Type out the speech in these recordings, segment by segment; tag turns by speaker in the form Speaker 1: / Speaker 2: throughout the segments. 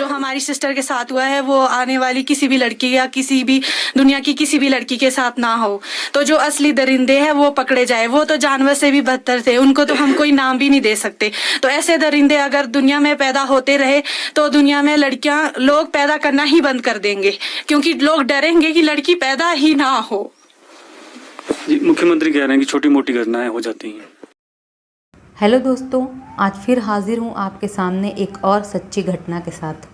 Speaker 1: जो हमारी सिस्टर के साथ हुआ है वो आने वाली किसी भी लड़की या किसी भी दुनिया की किसी भी लड़की के साथ ना हो। तो जो असली दरिंदे हैं वो पकड़े जाए। वो तो जानवर से भी बदतर थे, उनको तो हम कोई नाम भी नहीं दे सकते। तो ऐसे दरिंदे अगर दुनिया में पैदा होते रहे तो दुनिया में लड़कियां लोग पैदा करना ही बंद कर देंगे, क्योंकि लोग डरेंगे कि लड़की पैदा ही ना हो।
Speaker 2: जी, मुख्यमंत्री कह रहे हैं कि छोटी मोटी घटनाएं हो जाती हैं।
Speaker 3: हेलो दोस्तों, आज फिर हाजिर हूँ आपके सामने एक और सच्ची घटना के साथ।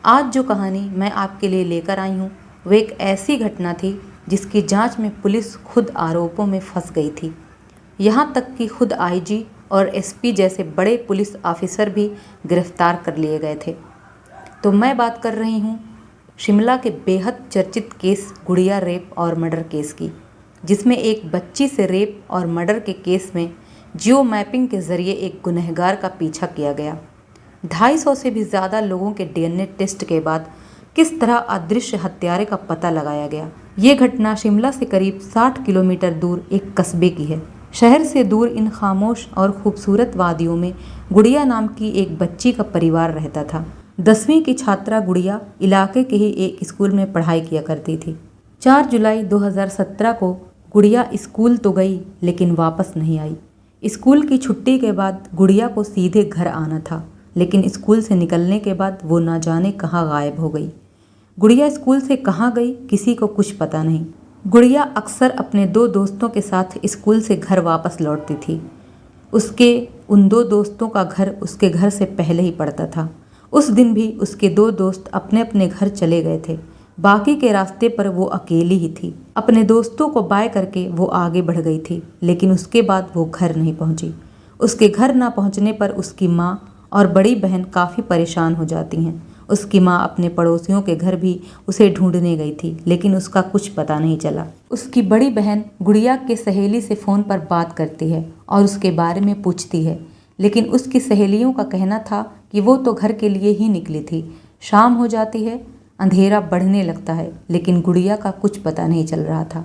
Speaker 3: आज जो कहानी मैं आपके लिए लेकर आई हूँ वो एक ऐसी घटना थी जिसकी जांच में पुलिस खुद आरोपों में फंस गई थी। यहाँ तक कि खुद आईजी और एसपी जैसे बड़े पुलिस ऑफिसर भी गिरफ्तार कर लिए गए थे। तो मैं बात कर रही हूँ शिमला के बेहद चर्चित केस गुड़िया रेप और मर्डर केस की, जिसमें एक बच्ची से रेप और मर्डर के केस में जियो मैपिंग के ज़रिए एक गुनहगार का पीछा किया गया। 250 से भी ज़्यादा लोगों के डीएनए टेस्ट के बाद किस तरह अदृश्य हत्यारे का पता लगाया गया। ये घटना शिमला से करीब 60 किलोमीटर दूर एक कस्बे की है। शहर से दूर इन खामोश और खूबसूरत वादियों में गुड़िया नाम की एक बच्ची का परिवार रहता था। 10वीं की छात्रा गुड़िया इलाके के ही एक स्कूल में पढ़ाई किया करती थी। 4 जुलाई 2017 को गुड़िया स्कूल तो गई लेकिन वापस नहीं आई। स्कूल की छुट्टी के बाद गुड़िया को सीधे घर आना था, लेकिन स्कूल से निकलने के बाद वो ना जाने कहाँ गायब हो गई। गुड़िया स्कूल से कहाँ गई किसी को कुछ पता नहीं। गुड़िया अक्सर अपने 2 दोस्तों के साथ स्कूल से घर वापस लौटती थी। उसके उन 2 दोस्तों का घर उसके घर से पहले ही पड़ता था। उस दिन भी उसके 2 दोस्त अपने अपने घर चले गए थे। बाकी के रास्ते पर वो अकेली ही थी। अपने दोस्तों को बाय करके वो आगे बढ़ गई थी, लेकिन उसके बाद वो घर नहीं पहुंची। उसके घर ना पहुंचने पर उसकी माँ और बड़ी बहन काफ़ी परेशान हो जाती हैं। उसकी माँ अपने पड़ोसियों के घर भी उसे ढूंढने गई थी, लेकिन उसका कुछ पता नहीं चला। उसकी बड़ी बहन गुड़िया के सहेली से फ़ोन पर बात करती है और उसके बारे में पूछती है, लेकिन उसकी सहेलियों का कहना था कि वो तो घर के लिए ही निकली थी। शाम हो जाती है, अंधेरा बढ़ने लगता है, लेकिन गुड़िया का कुछ पता नहीं चल रहा था।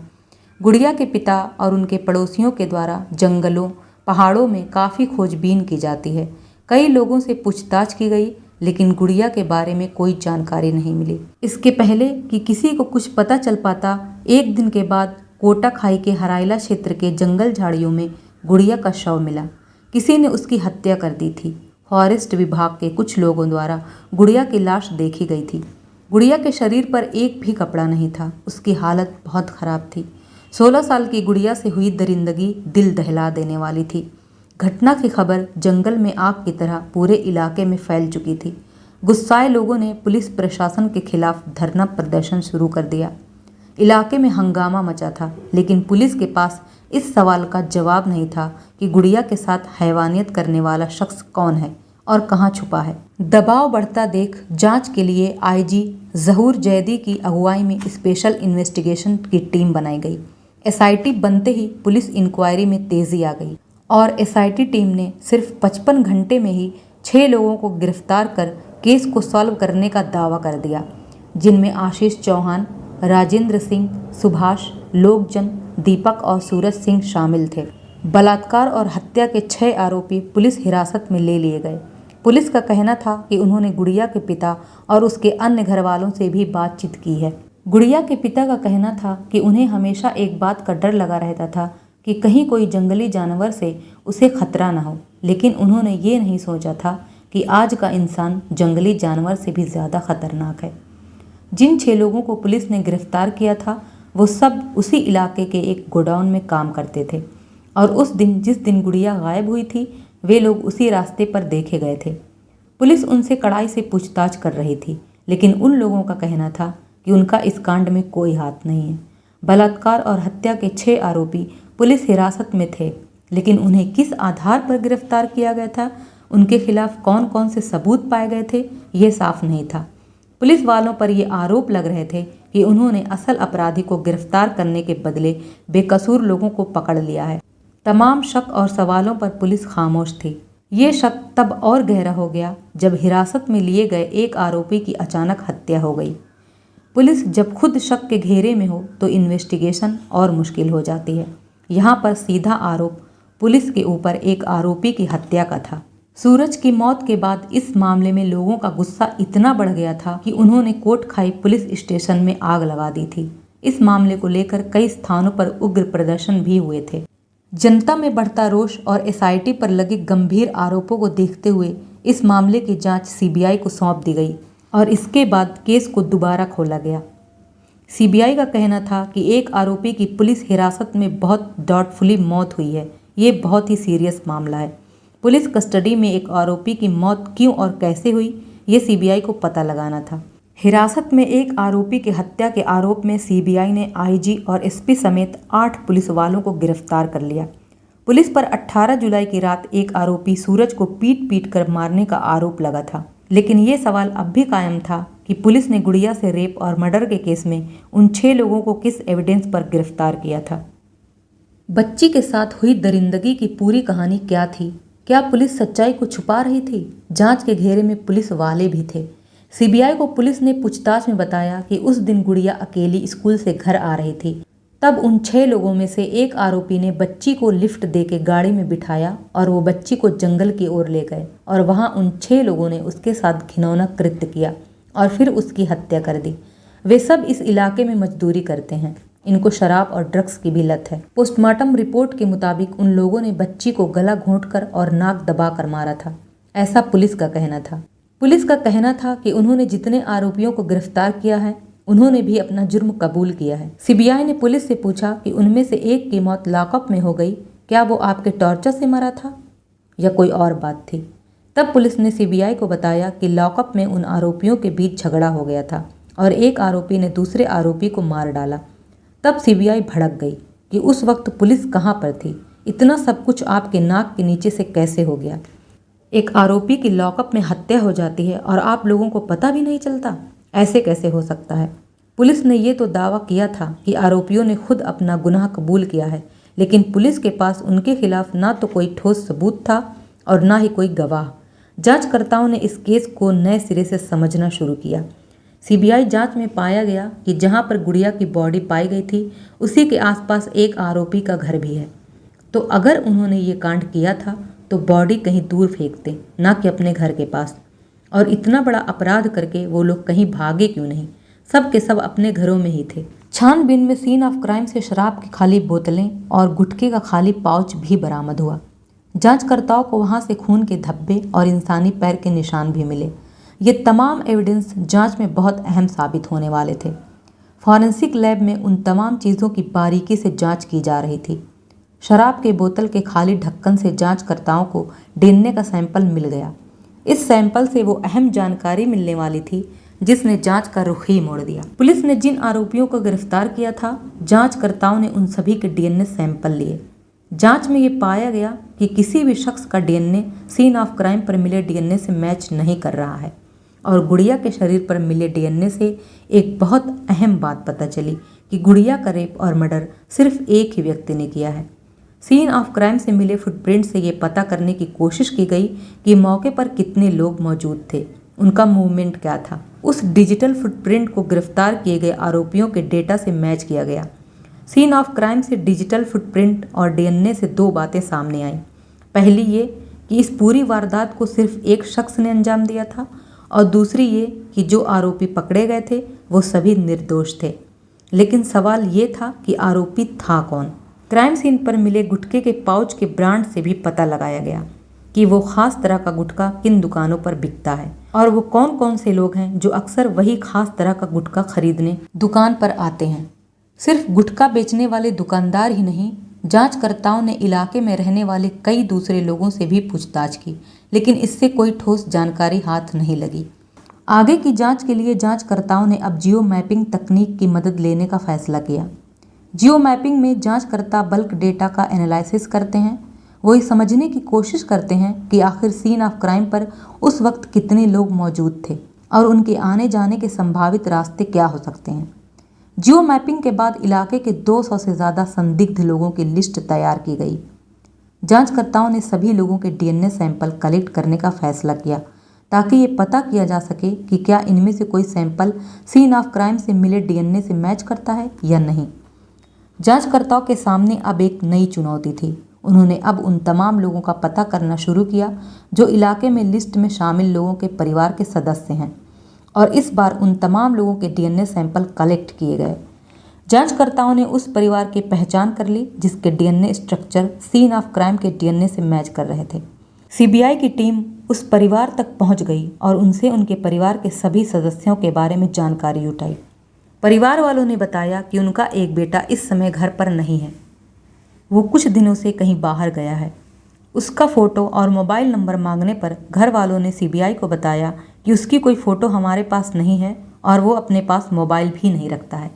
Speaker 3: गुड़िया के पिता और उनके पड़ोसियों के द्वारा जंगलों पहाड़ों में काफ़ी खोजबीन की जाती है। कई लोगों से पूछताछ की गई, लेकिन गुड़िया के बारे में कोई जानकारी नहीं मिली। इसके पहले कि किसी को कुछ पता चल पाता, एक दिन के बाद कोटा खाई के हराइला क्षेत्र के जंगल झाड़ियों में गुड़िया का शव मिला। किसी ने उसकी हत्या कर दी थी। फॉरेस्ट विभाग के कुछ लोगों द्वारा गुड़िया की लाश देखी गई थी। गुड़िया के शरीर पर एक भी कपड़ा नहीं था। उसकी हालत बहुत ख़राब थी। 16 साल की गुड़िया से हुई दरिंदगी दिल दहला देने वाली थी। घटना की खबर जंगल में आग की तरह पूरे इलाके में फैल चुकी थी। गुस्साए लोगों ने पुलिस प्रशासन के खिलाफ धरना प्रदर्शन शुरू कर दिया। इलाके में हंगामा मचा था, लेकिन पुलिस के पास इस सवाल का जवाब नहीं था कि गुड़िया के साथ हैवानियत करने वाला शख्स कौन है और कहाँ छुपा है। दबाव बढ़ता देख जांच के लिए आईजी ज़हूर जैदी की अगुवाई में स्पेशल इन्वेस्टिगेशन की टीम बनाई गई। एसआईटी बनते ही पुलिस इंक्वायरी में तेज़ी आ गई और एसआईटी टीम ने सिर्फ 55 घंटे में ही 6 लोगों को गिरफ्तार कर केस को सॉल्व करने का दावा कर दिया, जिनमें आशीष चौहान, राजेंद्र सिंह, सुभाष, लोकजन, दीपक और सूरज सिंह शामिल थे। बलात्कार और हत्या के 6 आरोपी पुलिस हिरासत में ले लिए गए। पुलिस का कहना था कि उन्होंने गुड़िया के पिता और उसके अन्य घरवालों से भी बातचीत की है। गुड़िया के पिता का कहना था कि उन्हें हमेशा एक बात का डर लगा रहता था कि कहीं कोई जंगली जानवर से उसे खतरा न हो, लेकिन उन्होंने ये नहीं सोचा था कि आज का इंसान जंगली जानवर से भी ज़्यादा खतरनाक है। जिन 6 लोगों को पुलिस ने गिरफ्तार किया था वो सब उसी इलाके के एक गोडाउन में काम करते थे और उस दिन जिस दिन गुड़िया गायब हुई थी वे लोग उसी रास्ते पर देखे गए थे। पुलिस उनसे कड़ाई से पूछताछ कर रही थी, लेकिन उन लोगों का कहना था कि उनका इस कांड में कोई हाथ नहीं है। बलात्कार और हत्या के 6 आरोपी पुलिस हिरासत में थे, लेकिन उन्हें किस आधार पर गिरफ्तार किया गया था, उनके खिलाफ कौन कौन से सबूत पाए गए थे, ये साफ नहीं था। पुलिस वालों पर ये आरोप लग रहे थे कि उन्होंने असल अपराधी को गिरफ्तार करने के बदले बेकसूर लोगों को पकड़ लिया है। तमाम शक और सवालों पर पुलिस खामोश थी। ये शक तब और गहरा हो गया जब हिरासत में लिए गए एक आरोपी की अचानक हत्या हो गई। पुलिस जब खुद शक के घेरे में हो तो इन्वेस्टिगेशन और मुश्किल हो जाती है। यहाँ पर सीधा आरोप पुलिस के ऊपर एक आरोपी की हत्या का था। सूरज की मौत के बाद इस मामले में लोगों का गुस्सा इतना बढ़ गया था कि उन्होंने कोटखाई पुलिस स्टेशन में आग लगा दी थी। इस मामले को लेकर कई स्थानों पर उग्र प्रदर्शन भी हुए थे। जनता में बढ़ता रोष और एसआईटी पर लगे गंभीर आरोपों को देखते हुए इस मामले की जांच सीबीआई को सौंप दी गई और इसके बाद केस को दोबारा खोला गया। सीबीआई का कहना था कि एक आरोपी की पुलिस हिरासत में बहुत डाउटफुली मौत हुई है। ये बहुत ही सीरियस मामला है। पुलिस कस्टडी में एक आरोपी की मौत क्यों और कैसे हुई, ये सीबीआई को पता लगाना था। हिरासत में एक आरोपी की हत्या के आरोप में सीबीआई ने आईजी और एसपी समेत 8 पुलिस वालों को गिरफ्तार कर लिया। पुलिस पर 18 जुलाई की रात एक आरोपी सूरज को पीट पीट कर मारने का आरोप लगा था, लेकिन ये सवाल अब भी कायम था कि पुलिस ने गुड़िया से रेप और मर्डर के केस में उन 6 लोगों को किस एविडेंस पर गिरफ्तार किया था। बच्ची के साथ हुई दरिंदगी की पूरी कहानी क्या थी? क्या पुलिस सच्चाई को छुपा रही थी? जांच के घेरे में पुलिस वाले भी थे। सीबीआई को पुलिस ने पूछताछ में बताया कि उस दिन गुड़िया अकेली स्कूल से घर आ रही थी। तब उन 6 लोगों में से एक आरोपी ने बच्ची को लिफ्ट देके गाड़ी में बिठाया और वो बच्ची को जंगल की ओर ले गए और वहाँ उन 6 लोगों ने उसके साथ घिनौना कृत्य किया और फिर उसकी हत्या कर दी। वे सब इस इलाके में मजदूरी करते हैं। इनको शराब और ड्रग्स की भी लत है। पोस्टमार्टम रिपोर्ट के मुताबिक उन लोगों ने बच्ची को गला घोंटकर और नाक दबाकर मारा था, ऐसा पुलिस का कहना था। पुलिस का कहना था कि उन्होंने जितने आरोपियों को गिरफ्तार किया है उन्होंने भी अपना जुर्म कबूल किया है। सीबीआई ने पुलिस से पूछा कि उनमें से एक की मौत लॉकअप में हो गई, क्या वो आपके टॉर्चर से मरा था या कोई और बात थी? तब पुलिस ने सीबीआई को बताया कि लॉकअप में उन आरोपियों के बीच झगड़ा हो गया था और एक आरोपी ने दूसरे आरोपी को मार डाला। तब सीबीआई भड़क गई कि उस वक्त पुलिस कहाँ पर थी, इतना सब कुछ आपके नाक के नीचे से कैसे हो गया? एक आरोपी की लॉकअप में हत्या हो जाती है और आप लोगों को पता भी नहीं चलता, ऐसे कैसे हो सकता है? पुलिस ने ये तो दावा किया था कि आरोपियों ने खुद अपना गुनाह कबूल किया है, लेकिन पुलिस के पास उनके खिलाफ ना तो कोई ठोस सबूत था और ना ही कोई गवाह। जांचकर्ताओं ने इस केस को नए सिरे से समझना शुरू किया। सीबीआई जांच में पाया गया कि जहां पर गुड़िया की बॉडी पाई गई थी उसी के आसपास एक आरोपी का घर भी है। तो अगर उन्होंने ये कांड किया था तो बॉडी कहीं दूर फेंकते, ना कि अपने घर के पास। और इतना बड़ा अपराध करके वो लोग कहीं भागे क्यों नहीं? सब के सब अपने घरों में ही थे। छानबीन में सीन ऑफ क्राइम से शराब की खाली बोतलें और गुटखे का खाली पाउच भी बरामद हुआ। जांचकर्ताओं को वहां से खून के धब्बे और इंसानी पैर के निशान भी मिले। ये तमाम एविडेंस जांच में बहुत अहम साबित होने वाले थे। फॉरेंसिक लैब में उन तमाम चीज़ों की बारीकी से जांच की जा रही थी। शराब के बोतल के खाली ढक्कन से जांचकर्ताओं को डीएनए का सैंपल मिल गया। इस सैंपल से वो अहम जानकारी मिलने वाली थी जिसने जांच का रुख ही मोड़ दिया। पुलिस ने जिन आरोपियों को गिरफ्तार किया था, जांचकर्ताओं ने उन सभी के डीएनए सैंपल लिए। जांच में ये पाया गया कि किसी भी शख्स का डीएनए सीन ऑफ क्राइम पर मिले डीएनए से मैच नहीं कर रहा है और गुड़िया के शरीर पर मिले डीएनए से एक बहुत अहम बात पता चली कि गुड़िया का रेप और मर्डर सिर्फ एक ही व्यक्ति ने किया है। सीन ऑफ क्राइम से मिले फुटप्रिंट से ये पता करने की कोशिश की गई कि मौके पर कितने लोग मौजूद थे, उनका मूवमेंट क्या था। उस डिजिटल फुटप्रिंट को गिरफ्तार किए गए आरोपियों के डेटा से मैच किया गया। सीन ऑफ क्राइम से डिजिटल फुटप्रिंट और डीएनए से 2 बातें सामने आईं। पहली ये कि इस पूरी वारदात को सिर्फ एक शख्स ने अंजाम दिया था और दूसरी ये कि जो आरोपी पकड़े गए थे वो सभी निर्दोष थे। लेकिन सवाल ये था कि आरोपी था कौन? क्राइम सीन पर मिले गुटखे के पाउच के ब्रांड से भी पता लगाया गया कि वो खास तरह का गुटखा किन दुकानों पर बिकता है और वो कौन कौन से लोग हैं जो अक्सर वही खास तरह का गुटखा खरीदने दुकान पर आते हैं। सिर्फ गुटखा बेचने वाले दुकानदार ही नहीं, जांचकर्ताओं ने इलाके में रहने वाले कई दूसरे लोगों से भी पूछताछ की, लेकिन इससे कोई ठोस जानकारी हाथ नहीं लगी। आगे की जांच के लिए जांचकर्ताओं ने अब जियो मैपिंग तकनीक की मदद लेने का फैसला किया। जियो मैपिंग में जांचकर्ता बल्क डेटा का एनालिसिस करते हैं। वो ये समझने की कोशिश करते हैं कि आखिर सीन ऑफ क्राइम पर उस वक्त कितने लोग मौजूद थे और उनके आने जाने के संभावित रास्ते क्या हो सकते हैं। जियो मैपिंग के बाद इलाके के 200 से ज़्यादा संदिग्ध लोगों की लिस्ट तैयार की गई। जांचकर्ताओं ने सभी लोगों के डीएनए सैंपल कलेक्ट करने का फैसला किया ताकि ये पता किया जा सके कि क्या इनमें से कोई सैंपल सीन ऑफ क्राइम से मिले डीएनए से मैच करता है या नहीं। जांचकर्ताओं के सामने अब एक नई चुनौती थी। उन्होंने अब उन तमाम लोगों का पता करना शुरू किया जो इलाके में लिस्ट में शामिल लोगों के परिवार के सदस्य हैं, और इस बार उन तमाम लोगों के डीएनए सैंपल कलेक्ट किए गए। जांचकर्ताओं ने उस परिवार की पहचान कर ली जिसके DNA structure scene of crime के डीएनए से मैच कर रहे थे। सीबीआई की टीम उस परिवार तक पहुंच गई और उनसे उनके परिवार के सभी सदस्यों के बारे में जानकारी जुटाई। परिवार वालों ने बताया कि उनका एक बेटा इस समय घर पर नहीं है, वो कुछ दिनों से कहीं बाहर गया है। उसका फ़ोटो और मोबाइल नंबर मांगने पर घर वालों ने सीबीआई को बताया कि उसकी कोई फ़ोटो हमारे पास नहीं है और वो अपने पास मोबाइल भी नहीं रखता है।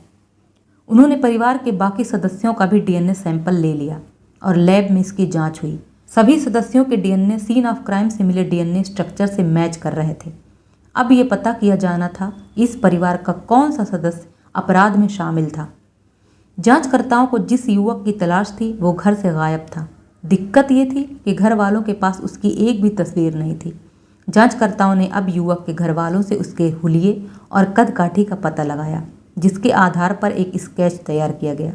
Speaker 3: उन्होंने परिवार के बाकी सदस्यों का भी डीएनए सैंपल ले लिया और लैब में इसकी जांच हुई। सभी सदस्यों के डीएनए सीन ऑफ क्राइम से मिले डीएनए स्ट्रक्चर से मैच कर रहे थे। अब ये पता किया जाना था इस परिवार का कौन सा सदस्य अपराध में शामिल था। जांचकर्ताओं को जिस युवक की तलाश थी वो घर से गायब था। दिक्कत ये थी कि घर वालों के पास उसकी एक भी तस्वीर नहीं थी। जांचकर्ताओं ने अब युवक के घर वालों से उसके हुलिये और कदकाठी का पता लगाया, जिसके आधार पर एक स्केच तैयार किया गया।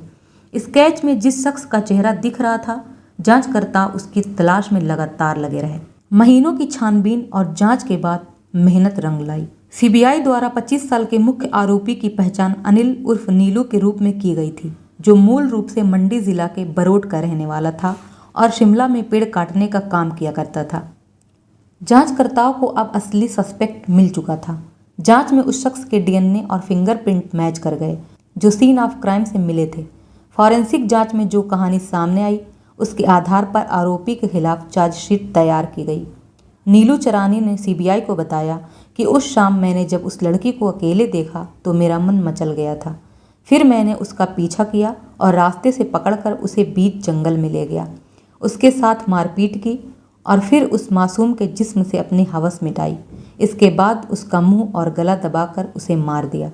Speaker 3: स्केच में जिस शख्स का चेहरा दिख रहा था, जांचकर्ता उसकी तलाश में लगातार लगे रहे। महीनों की छानबीन और जांच के बाद मेहनत रंग लाई। सीबीआई द्वारा 25 साल के मुख्य आरोपी की पहचान अनिल उर्फ नीलू के रूप में की गई थी, जो मूल रूप से मंडी जिला के बरोड का रहने वाला था और शिमला में पेड़ काटने का काम किया करता था। जांचकर्ताओं को अब असली सस्पेक्ट मिल चुका था। जांच में उस शख्स के डीएनए और फिंगरप्रिंट मैच कर गए जो सीन ऑफ क्राइम से मिले थे। फॉरेंसिक जांच में जो कहानी सामने आई उसके आधार पर आरोपी के खिलाफ चार्जशीट तैयार की गई। नीलू चरानी ने सीबीआई को बताया कि उस शाम मैंने जब उस लड़की को अकेले देखा तो मेरा मन मचल गया था। फिर मैंने उसका पीछा किया और रास्ते से पकड़कर उसे बीच जंगल में ले गया, उसके साथ मारपीट की और फिर उस मासूम के जिस्म से अपनी हवस मिटाई। इसके बाद उसका मुंह और गला दबाकर उसे मार दिया।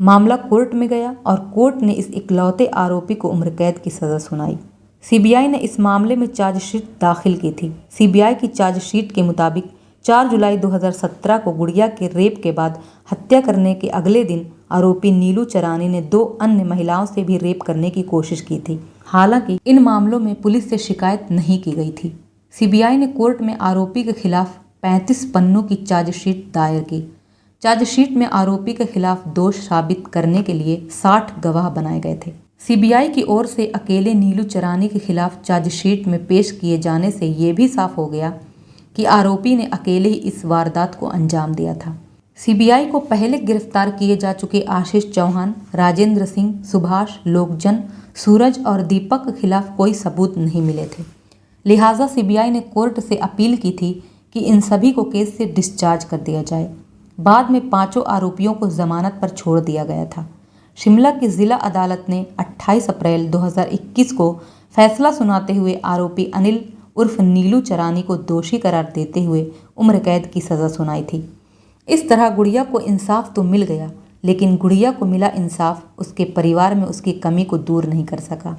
Speaker 3: मामला कोर्ट में गया और कोर्ट ने इस इकलौते आरोपी को उम्र कैद की सज़ा सुनाई। सीबीआई ने इस मामले में चार्जशीट दाखिल की थी। सीबीआई की चार्जशीट के मुताबिक 4 जुलाई 2017 को गुड़िया के रेप के बाद हत्या करने के अगले दिन आरोपी नीलू चरानी ने 2 अन्य महिलाओं से भी रेप करने की कोशिश की थी। हालांकि इन मामलों में पुलिस से शिकायत नहीं की गई थी। सीबीआई ने कोर्ट में आरोपी के खिलाफ 35 पन्नों की चार्जशीट दायर की। चार्जशीट में आरोपी के खिलाफ दोष साबित करने के लिए 60 गवाह बनाए गए थे। सीबीआई की ओर से अकेले नीलू चरानी के खिलाफ चार्जशीट में पेश किए जाने से ये भी साफ हो गया कि आरोपी ने अकेले ही इस वारदात को अंजाम दिया था। सीबीआई को पहले गिरफ्तार किए जा चुके आशीष चौहान, राजेंद्र सिंह, सुभाष, लोकजन, सूरज और दीपक के खिलाफ कोई सबूत नहीं मिले थे। लिहाजा सीबीआई ने कोर्ट से अपील की थी कि इन सभी को केस से डिस्चार्ज कर दिया जाए। बाद में 5 आरोपियों को जमानत पर छोड़ दिया गया था। शिमला की जिला अदालत ने 28 अप्रैल 2021 को फैसला सुनाते हुए आरोपी अनिल उर्फ नीलू चरानी को दोषी करार देते हुए उम्र कैद की सज़ा सुनाई थी। इस तरह गुड़िया को इंसाफ तो मिल गया, लेकिन गुड़िया को मिला इंसाफ उसके परिवार में उसकी कमी को दूर नहीं कर सका।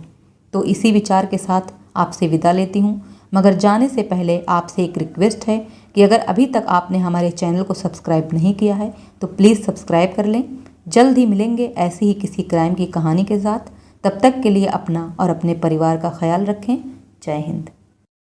Speaker 3: तो इसी विचार के साथ आपसे विदा लेती हूँ, मगर जाने से पहले आपसे एक रिक्वेस्ट है कि अगर अभी तक आपने हमारे चैनल को सब्सक्राइब नहीं किया है तो प्लीज़ सब्सक्राइब कर लें। जल्द ही मिलेंगे ऐसी ही किसी क्राइम की कहानी के साथ। तब तक के लिए अपना और अपने परिवार का ख्याल रखें। जय हिंद।